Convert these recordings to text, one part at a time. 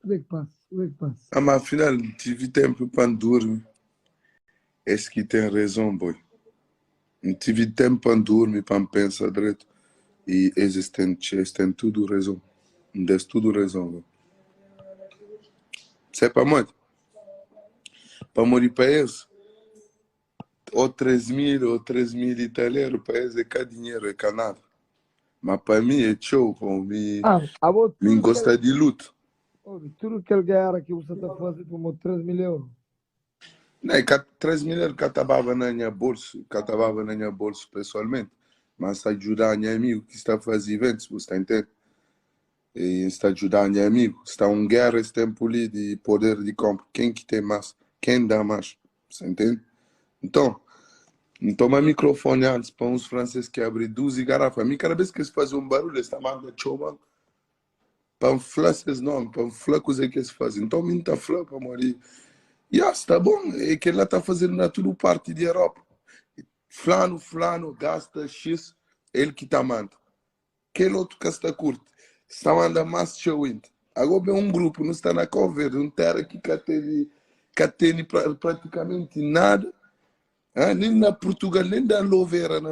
O que é que passa? Ah, mas afinal, tive tempo para dormir. Esse que tem razão, boy. Não tive tempo para dormir, para pensar direito. E eles têm tudo razão. Eles tudo razão, boy. Isso é para morrer. Para morrer para eles. Ou 3.000 italianos, para eles é cá dinheiro, é cá nada. Mas para mim é show, para mim gosta de luta. Tudo que ele ganhar aqui, você está fazendo por 3 mil euros. Não, 3.000 euros que estava na minha bolsa, pessoalmente. Mas está ajudando a minha amigo que está a fazer eventos, você está entendendo? E está ajudando a minha amigo. Está uma guerra esse tempo ali de poder de compra. Quem que tem mais? Quem dá mais? Você entende? Então toma microfone antes para uns franceses que abrem 12 garrafas. A mim, cada vez que eles fazem um barulho, eles estão mandando choma. Para falar esses nomes, para falar coisa que eles fazem. Então, me está falando para morrer. E está bom, é que ele está fazendo na tudo parte da Europa. Fulano, gasta X, ele que está mandando. Aquele outro que está curto, está mandando mais show. Agora, um grupo, não está na cover, não tem aqui que tem praticamente nada. Nem na Portugal, nem na Louveira, na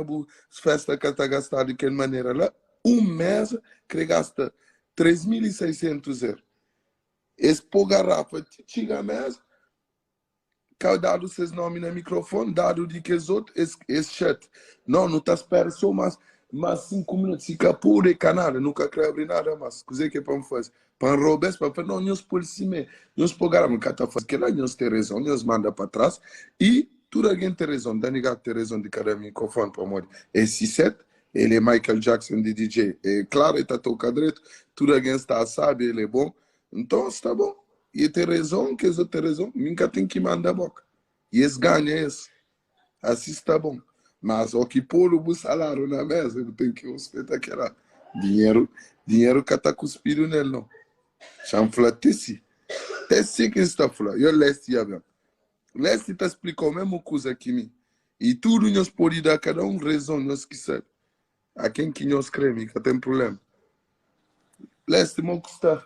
festa que está gastando de aquela maneira lá. Um mês que gasta 3.600 euros. Esse por garrafa, chega mês, que dado seus nomes no microfone, dado de que os outros, esse chat. Não está esperando só mais 5 minutos. Fica puro e canal, nunca quero abrir nada mais. Coisa que é para me fazer. Para roubar, para fazer, não, nós por cima, nós por garrafa, que está fazendo, que lá nós tem razão, nós manda para trás. E tudo alguém tem razão, Dani Gato tem razão de cada microfone para morrer. Esse set, ele é Michael Jackson de DJ. É claro, ele está tocando direito, tudo alguém está sabe, ele é bom. Então, está bom. E tem razão, que eles têm razão, nunca tem que mandar a boca. E esse ganha esse. Assim está bom. Mas o que pôr o salário na mesa, eu tenho que respeitar aquela dinheiro que está cuspido nele, não. Chanfla Tessi. Tessi que está falando. Eu leste já bem. Leste está explicando a mesma coisa que mim. E tudo nós podemos dar cada um razão, nós que sabe. A quem que nós creme, que tem problema. Leste, meu custar.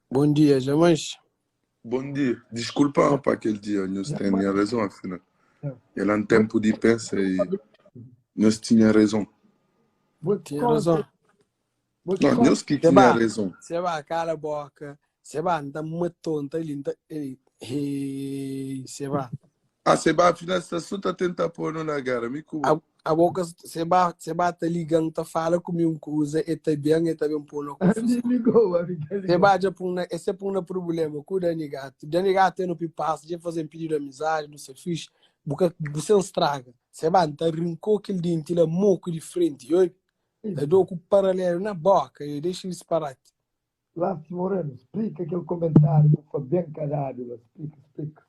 Bom dia, jamais. Bom dia. Desculpa para aquele dia, nós tínhamos razão, afinal. Ele é um tempo de pensar e nós tínhamos razão. Tinha razão. Não, nós que tínhamos razão. Você vai, cala a boca. Você vai, anda muito tonta. Você vai. Você vai, afinal, você só está tentando pôr na gara, me cuba. A boca, você vai tá ligando, tá falando comigo coisa, e tá bem pôr na confusão. Você vai, já esse é um problema com o Dani Gato. Dani Gato é no pipaço, já fazendo pedido de amizade, não sei, fixe. Você estraga. Você vai, tá rincou aquele dente, ele é moco de frente, eu dou com o paralelo na boca, eu deixo ele disparate. Lácio Moreno, explica aquele comentário, foi bem caralho, explica.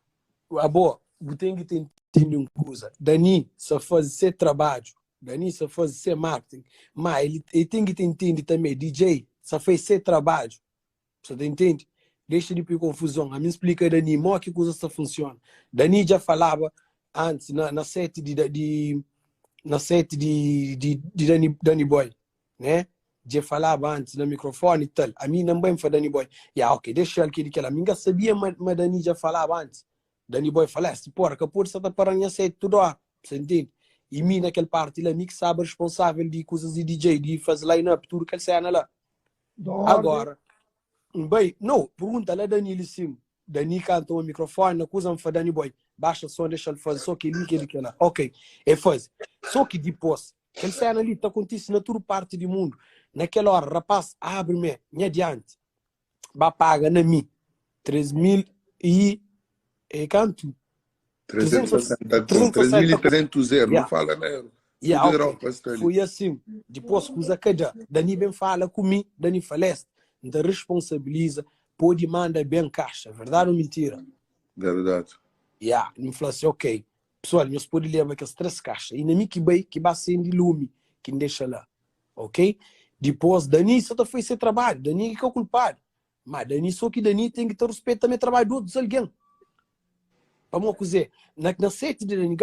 A boa, você tem que entender uma coisa. Dani só faz esse trabalho, Dani só faz esse marketing, mas ele tem que entender também, DJ, só faz esse trabalho. Você entende? Deixa de ter confusão. A mim explica, Dani, como que coisa só funciona. Dani já falava antes, na set de Danny Boy, né? Já falava antes no microfone e tal. A mim não bem para Danny Boy. Ok, deixa ele que ela. A mim já sabia, mas Dani já falava antes. Danny Boy falasse, porra, que por estar para a set tudo lá. Você entende? E mim naquele parte, ele é mim que sabe responsável de coisas de DJ, de fazer line-up, tudo que ele sai lá. Agora, bem, não, pergunta lá Dani sim. Dani canta o microfone, não coisa para Danny Boy. Baixa o som, deixa ele fazer, só que ele que lá. Ok, é faz. Só que depois, ele sai ali, está acontecendo na toda parte do mundo. Naquela hora, rapaz, abre-me, me adiante. Vai pagar na mim 3.000 e quanto? 3.300 euros, não fala na euro. Okay. Foi assim. Depois, coisa cada. Dani bem fala comigo, Dani falece. Então, responsabiliza, pode mandar bem caixa. Verdade ou mentira? Verdade. Me falou assim, ok. Pessoal, nós podemos levar aquelas 3 caixas. E na minha que vai ser de lume, que deixa lá. Ok? Depois, Dani só foi esse trabalho. Dani que é o culpado. Mas Dani só que Dani tem que ter respeito também ao trabalho do outro alguém. Vamos dizer, na sete de Dani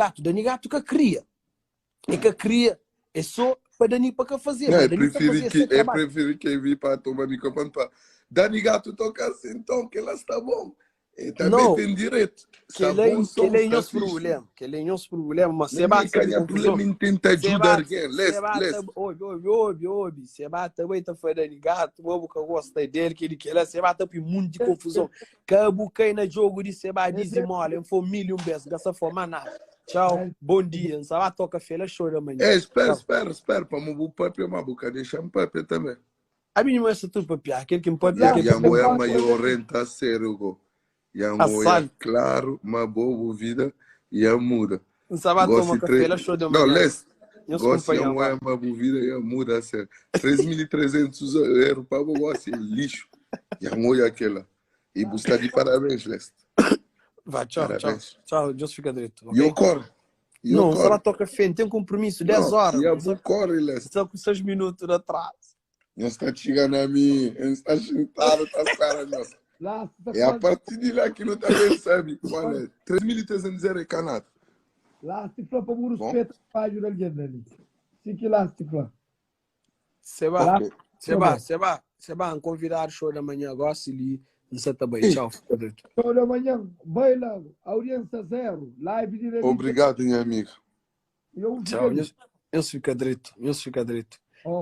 Gato que cria. E que cria é só para Dani para fazer. Não, eu prefiro que eu vim para tomar microfone para Dani Gato toca assim, então, que ela está bom. E também Não, tem direito. que Está bom som, ele é está nosso fixe. problema. Que ele é nosso problema, mas você Ninguém bate sempre ganha confusão. problema em tentar Você ajudar bate, alguém. você Leste, bate, leste. ouve. Você bate também, tá falando gato, o que eu gostei dele, que ele quer, você bate para um mundo de confusão. Cabo cai na jogo de você bate diz mole, foi milho bes, gasta forma nada. Tchau, bom dia. Não sabe toca feira chora amanhã. Espera, para me papi uma boca, deixa-me papi também. A mim não é tudo papi, aquele que me papi. E a moia maior renta sério, go. E a moia claro, uma boa vida e a muda. Não sabe tomar café, ela chora amanhã. Não, leste. Gosto de uma moia uma boa vida e a muda a sério. 3.300 euros para o gosto, é lixo. E a moia aquela. E buscar de parabéns, leste. Vai, tchau, parabéns. Tchau, Deus fica direito. Okay? E o cor? Não, se ela toca fé, tem um compromisso, 10 horas. E a bucora, leste. Só com 6 minutos de atraso. Não está chegando a mim, não está sentado, está esperando. É a partir de lá que não também sabe qual é. 3.300 euros é canado. Lá se for para o respeito, faz o legenda ali. Se que lá se for. Você vai convidar o show da manhã agora, se lhe você também. Tchau. Show da manhã, vai lá, audiência zero, live de Obrigado, minha amiga. Tchau, eu fico direito.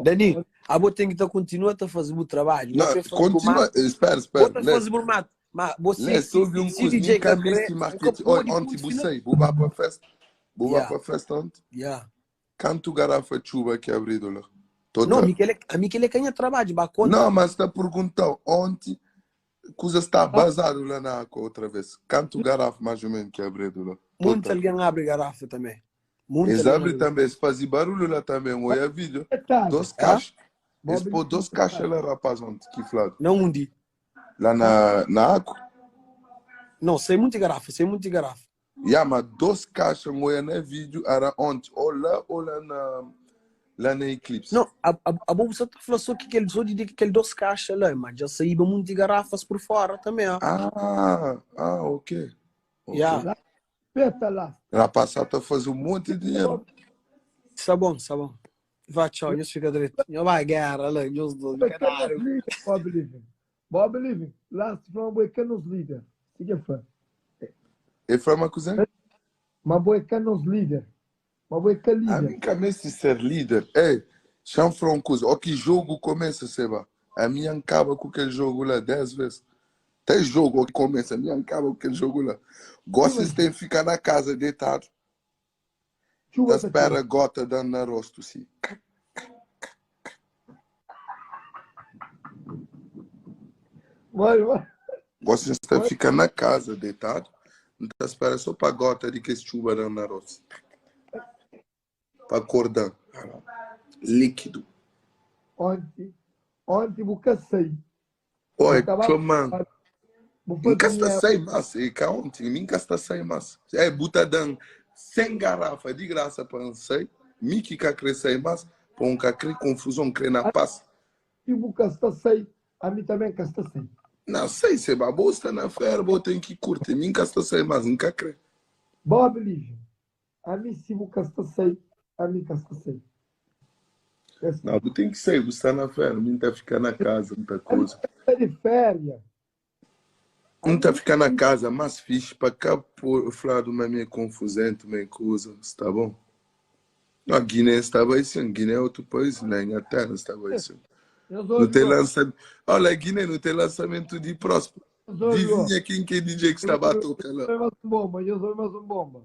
Dani, a boa tem que continuar a fazer o trabalho. Não, continua, espera. Bota fazer o mato. Mas você, se DJ marketing, ontem você, vou para a festa. Vou para a festa ontem. Quanto garrafa de chuva que abriu lá? Não, a mim que ele ganha trabalho. Não, mas está perguntando ontem, coisa está basado lá na água outra vez. Quanto garrafa mais ou menos que abriu lá? Muito alguém abre garrafa também. Eles abrem também, se fazem barulho lá também, olha vídeo. 2 caixas. Eles pôr 2 caixas lá, rapaz, ontem, que flado. Não onde? Lá na água? Não, sem muita garrafa. Mas 2 caixas, olha no vídeo, era ontem, ou lá na Eclipse. Não, a bolsa está falando só que ele só diz que ele 2 caixas lá, mas já saíram muitas garrafas por fora também. Ok. Lá. Rapaz, está fazendo um monte de dinheiro. Está bom. Vai, tchau, Deus fica direito. Eu vai guerra, lá, Deus do caralho. Bob Living, lá se for uma boica nos líder. O que foi? E foi uma coisa? Uma boica nos líder. Uma boica líder. A minha cabeça de ser líder. Chama uma coisa. O que jogo começa, Seba? A minha acaba com aquele jogo lá 10 vezes. Até jogo que começa, a minha acaba com aquele jogo lá. Gosta de ficar na casa deitado. Espera a gota dando na rosto, sim. Gosta de ficar na casa deitado. Então espera só para a gota de que chuva dando na rosto. Para acordar. Líquido. Ontem vou caçar. Oi, chamando. Nunca está sem massa. Ontem, nunca está sem massa. Buta dando 100 garrafas de graça para não sei. Miki que crescer mais. Para um que confusão, que na paz. E o que está sem. A mim também que está sem. Não sei se é babo, está na feira, vou ter que curtir. Nunca está sem mais, nunca crê. Bob Living. A mim se o que está sem. A mim que está sem. Não, tu tem que sair, você está na feira, não está ficar na casa, muita coisa. Está de férias. Não está ficar na casa, mais fixe, para cá, por falar de uma minha confusão, também coisa, está bom? Não, Guiné estava assim, Guiné é outro país, na Inglaterra estava assim. Não tem lançamento. Olha, Guiné não tem lançamento de próximo. Adivinha quem que é DJ que estava a tocar lá? Eu sou mais um bomba.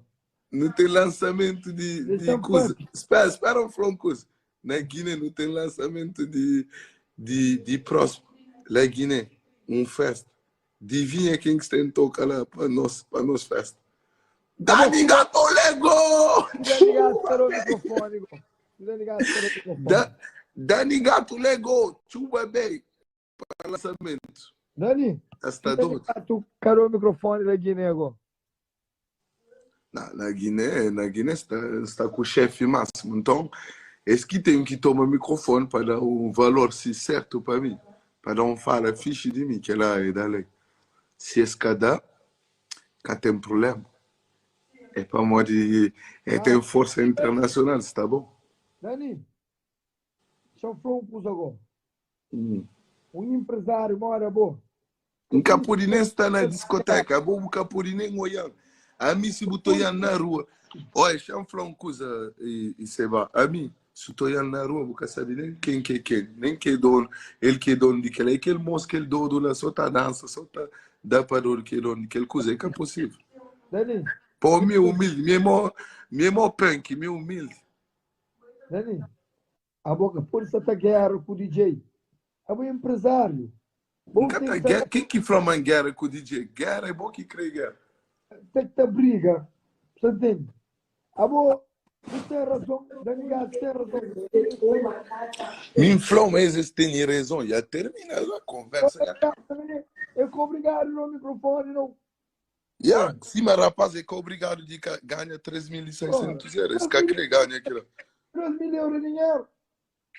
Não tem lançamento de coisa. Espera uma coisa. Na Guiné não tem lançamento de próximo. Na Guiné, festa. Adivinha quem que está em toca lá para nós festa. Dani Gato Lego! Dani Gato Lego! Chuba bem para lançamento. Dani, está doido? Tu carou o microfone da Guiné agora. Na Guiné está com o chefe máximo. Então, esse que tem que tomar o microfone para dar um valor certo para mim. Para dar fala fixe de mim, que ela é da lei. Se esse cada tem problema. É para modo de. Tem força internacional, está bom? Dani, deixa eu falar uma coisa agora. um empresário mora bom. Um capurinense está na discoteca, um capurinense olhando. A mim, se botou na rua, olha, deixa eu falar uma coisa, e Seba, a mim, se estou na rua, vou saber nem quem que é quem, nem que é dono, ele que é dono de aquele moço que ele dono lá, só tá dança, só tá dá para dono que é dono de aquele coisa, é que é possível. Dani, Pô, meu humilde, mesmo punk, meu humilde. Dani, a boca por essa guerra com o DJ. É um empresário. Bom, Quem que fala em guerra com o DJ? Guerra é bom que crê guerra. tem que ter briga. Você entende? A boa, você tem razão. Dani Gato tem razão. Me inflou, mas eles têm razão. Já termina a conversa. Eu que obrigado no microfone, não. Yeah, sim, mas rapaz, é que obrigado de ganhar 3.600 euros. Esse cara que ele ganha aquilo. 3 mil euros de dinheiro.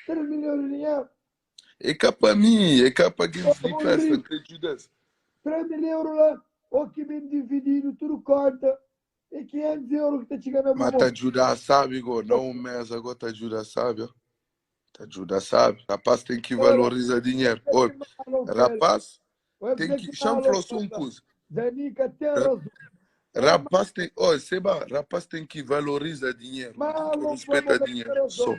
3 mil euros de dinheiro. É cá para mim, é cá para aqueles de festa, entre Judas. 3 mil euros lá, o que vem dividido, tudo conta. E 500 euros que está chegando a Mas te ajuda, sabe, não um mês agora te ajuda, sabe? Te ajuda, sabe? Rapaz tem que valorizar dinheiro. Olha, rapaz, tem que... Chama só uma coisa. Danica tem razão. Rapaz tem... Olha, Seba, rapaz tem que valorizar dinheiro. Respeita dinheiro. Só.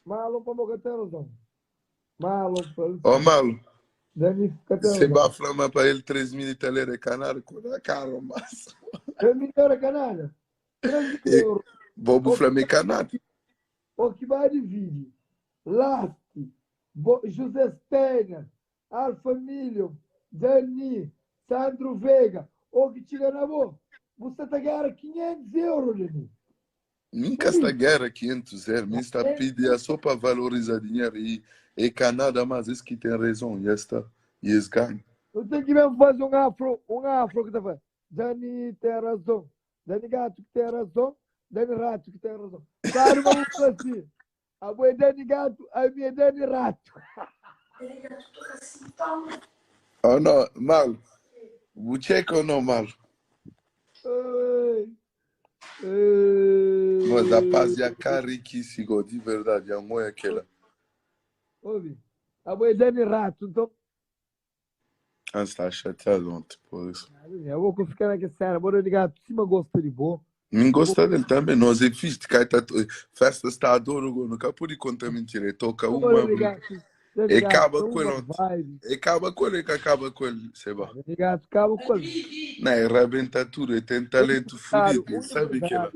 Malo para boca tem razão. Malo. Ó, Malo. Danica tem razão. Seba flama para ele 3.000 italianos canário com a cara, mas... 3 mil euros canalha. 3 mil euros. Bobo flame canário. O que vai dividir? Lasti, José Steiner, Alfa Milho, Dani, Sandro Vega, o que chega na boa. Você está ganhando 500 euros, Dani. Nunca está guerra 500 euros. Me está pedindo só para valorizar dinheiro. E Canadá, mas isso que tem razão. Já está. E eles ganham. Eu tenho que mesmo fazer um afro que está fazendo. Dani tem razão. Dani Gato que tem razão. Dani Rato que tem razão. Claro, vamos assim. A boa é Dani Gato, a minha é Dani Rato. Oh, não, Malo. Vou checar ou não, Malo? Mas a paz é a cariquice, de verdade. A mãe é aquela. Ouve. A boa é Dani Rato, então. Ah, está chateado ontem, por isso. Eu vou ficar naquela série. Bora ligar, cima gosta de boa. Me gosta dele também. Nós é fixe de cair festa está adoro, nunca pude contar mentira. Toca uma. E acaba com ele. E acaba com ele, que acaba com ele, Seba. Acaba com ele. Não, é rebenta tudo, tem talento fodido, sabe que ela.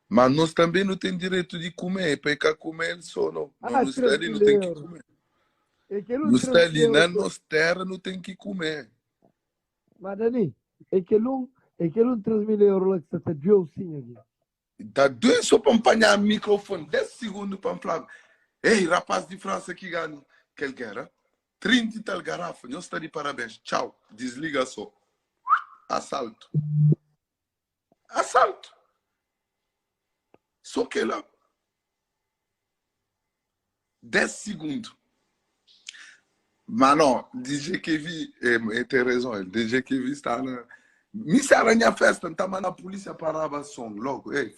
Mas nós também não temos direito de comer, para cá comer ele só, não. No Stali não tem que comer. No Stali, na nossa terra, não tem que comer. Mas, Dani, é que não 3 mil euros lá que você está de sim aqui. Dá 2 só para apanhar o microfone, 10 segundos para falar. Ei, rapaz de França que ganha aquele guerra, 30 e tal garrafa, eu estou de parabéns. Tchau, desliga só. Assalto. Assalto. Só que lá, 10 segundos. Mas não, DJ Kevin, tem razão, DJ Kevin está na... Me se aranha festa, não está na polícia parava som, logo, ei,